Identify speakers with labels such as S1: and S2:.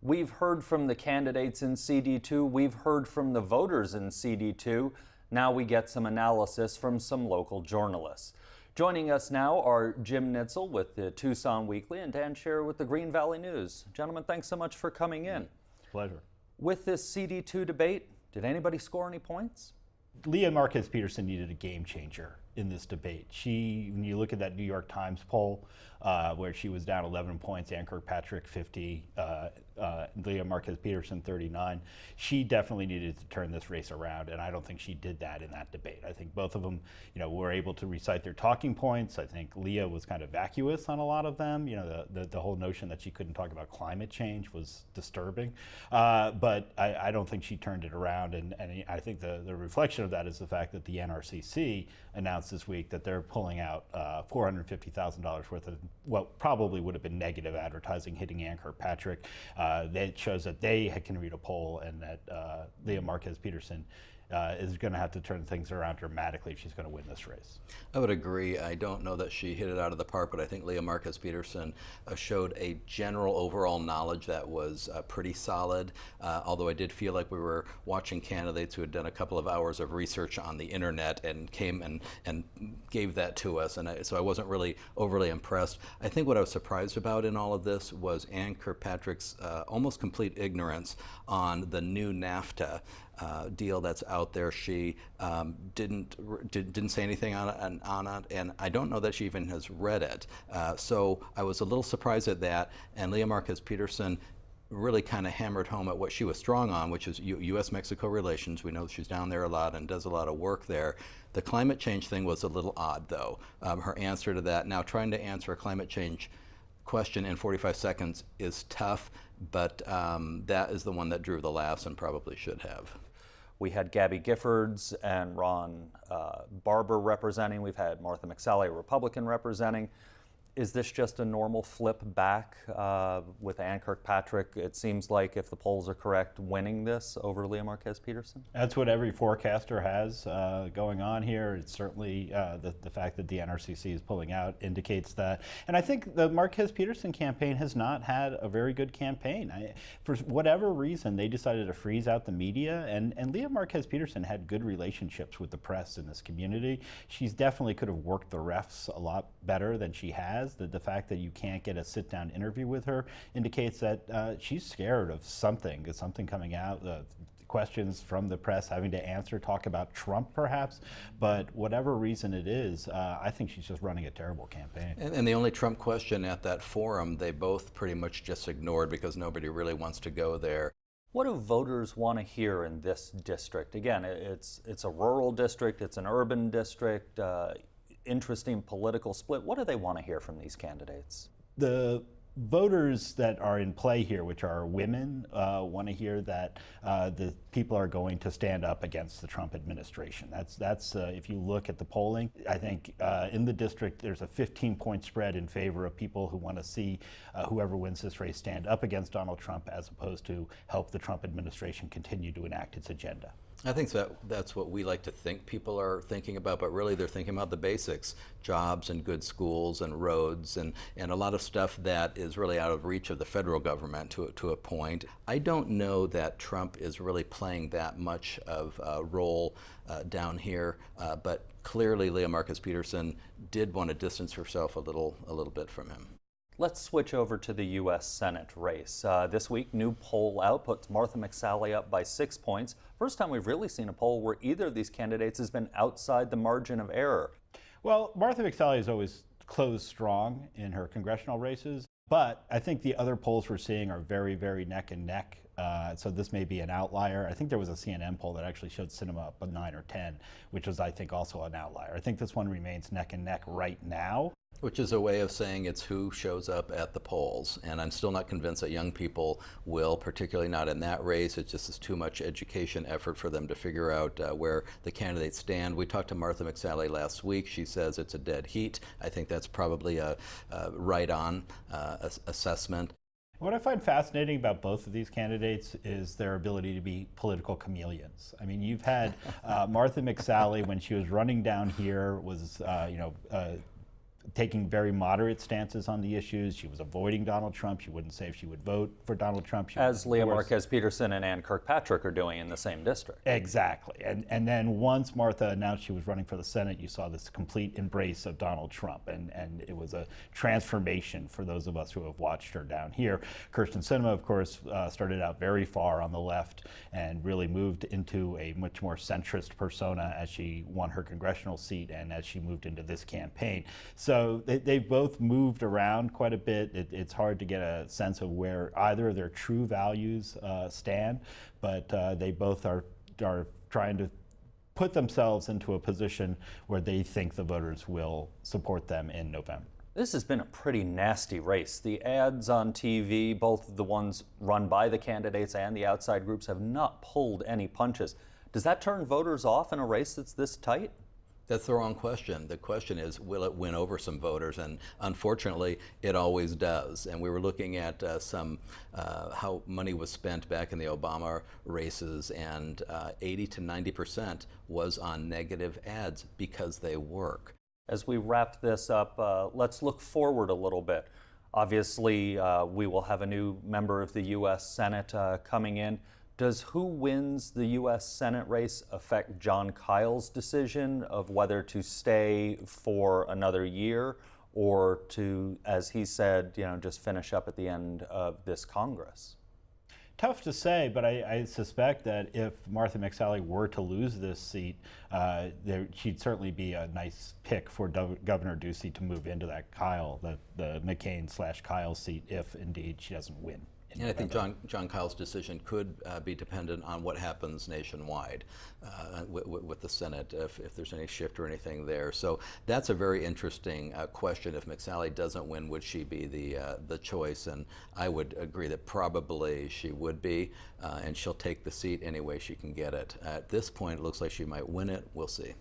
S1: We've heard from the candidates in CD2, we've heard from the voters in CD2. Now we get some analysis from some local journalists. Joining us now are Jim Nintzel with the Tucson Weekly and Dan Shearer with the Green Valley News. Gentlemen, thanks so much for coming in.
S2: Pleasure.
S1: With this CD2 debate, did anybody score any points?
S2: Leah Marquez Peterson needed a game changer in this debate. When you look at that New York Times poll, where she was down 11 points, Ann Kirkpatrick 50, Leah Marquez Peterson 39, she definitely needed to turn this race around, and I don't think she did that in that debate. I think both of them, were able to recite their talking points. I think Leah was kind of vacuous on a lot of them. The whole notion that she couldn't talk about climate change was disturbing, but I don't think she turned it around, and I think the reflection of that is the fact that the NRCC announced this week that they're pulling out $450,000 worth of what probably would have been negative advertising hitting Ann Kirkpatrick. That shows that they can read a poll, and that Leah Marquez Peterson is going to have to turn things around dramatically if she's going to win this race.
S3: I would agree. I don't know that she hit it out of the park, but I think Leah Marquez Peterson showed a general overall knowledge that was pretty solid, although I did feel like we were watching candidates who had done a couple of hours of research on the internet and came and gave that to us, and so I wasn't really overly impressed. I think what I was surprised about in all of this was Ann Kirkpatrick's almost complete ignorance on the new NAFTA deal that's out there. She didn't say anything on it, and I don't know that she even has read it. So I was a little surprised at that, and Leah Marquez Peterson really kind of hammered home at what she was strong on, which is U.S.-Mexico relations. We know she's down there a lot and does a lot of work there. The climate change thing was a little odd, though. Her answer to that, now trying to answer a climate change question in 45 seconds is tough, but that is the one that drew the laughs and probably should have.
S1: We had Gabby Giffords and Ron Barber representing. We've had Martha McSally, a Republican, representing. Is this just a normal flip back with Ann Kirkpatrick? It seems like, if the polls are correct, winning this over Leah Marquez Peterson?
S2: That's what every forecaster has going on here. It's certainly the fact that the NRCC is pulling out indicates that. And I think the Marquez Peterson campaign has not had a very good campaign. For whatever reason, they decided to freeze out the media, and Leah Marquez Peterson had good relationships with the press in this community. She's definitely could have worked the refs a lot better than she has. The fact that you can't get a sit-down interview with her indicates that she's scared of something coming out, questions from the press having to answer, talk about Trump perhaps, but whatever reason it is, I think she's just running a terrible campaign.
S3: And the only Trump question at that forum, they both pretty much just ignored because nobody really wants to go there.
S1: What do voters want to hear in this district? Again, it's a rural district, it's an urban district, interesting political split. What do they want to hear from these candidates?
S2: The voters that are in play here, which are women, want to hear that the people are going to stand up against the Trump administration. That's if you look at the polling, I think in the district there's a 15-point spread in favor of people who want to see whoever wins this race stand up against Donald Trump, as opposed to help the Trump administration continue to enact its agenda.
S3: I think that's what we like to think people are thinking about, but really they're thinking about the basics: jobs and good schools and roads and a lot of stuff that is really out of reach of the federal government to a point. I don't know that Trump is really playing that much of a role down here, but clearly Leah Marquez Peterson did want to distance herself a little bit from him.
S1: Let's switch over to the U.S. Senate race. This week, new poll out puts Martha McSally up by 6 points. First time we've really seen a poll where either of these candidates has been outside the margin of error.
S2: Well, Martha McSally has always closed strong in her congressional races, but I think the other polls we're seeing are very, very neck and neck. So this may be an outlier. I think there was a CNN poll that actually showed Sinema up a 9 or 10, which was, I think, also an outlier. I think this one remains neck and neck right now.
S3: Which is a way of saying it's who shows up at the polls. And I'm still not convinced that young people will, particularly not in that race. It just is too much education effort for them to figure out where the candidates stand. We talked to Martha McSally last week. She says it's a dead heat. I think that's probably a right-on assessment.
S2: What I find fascinating about both of these candidates is their ability to be political chameleons. I mean, you've had Martha McSally, when she was running down here, was taking very moderate stances on the issues. She was avoiding Donald Trump. She wouldn't say if she would vote for Donald Trump.
S1: As Leah Marquez Peterson and Ann Kirkpatrick are doing in the same district.
S2: Exactly. And then once Martha announced she was running for the Senate, you saw this complete embrace of Donald Trump. And it was a transformation for those of us who have watched her down here. Kirsten Sinema, of course, started out very far on the left and really moved into a much more centrist persona as she won her congressional seat and as she moved into this campaign. So they've both moved around quite a bit. It's hard to get a sense of where either of their true values stand, but they both are trying to put themselves into a position where they think the voters will support them in November.
S1: This has been a pretty nasty race. The ads on TV, both the ones run by the candidates and the outside groups, have not pulled any punches. Does that turn voters off in a race that's this tight?
S3: That's the wrong question. The question is, will it win over some voters? And unfortunately, it always does. And we were looking at how money was spent back in the Obama races, and 80 to 90% was on negative ads because they work.
S1: As we wrap this up, let's look forward a little bit. Obviously, we will have a new member of the U.S. Senate coming in. Does who wins the U.S. Senate race affect Jon Kyle's decision of whether to stay for another year or to, as he said, just finish up at the end of this Congress?
S2: Tough to say, but I suspect that if Martha McSally were to lose this seat, she'd certainly be a nice pick for Governor Ducey to move into that the McCain/Kyle seat if indeed she doesn't win.
S3: And I think Jon Kyle's decision could be dependent on what happens nationwide with the Senate, if there's any shift or anything there. So that's a very interesting question. If McSally doesn't win, would she be the choice? And I would agree that probably she would be, and she'll take the seat any way she can get it. At this point, it looks like she might win it. We'll see.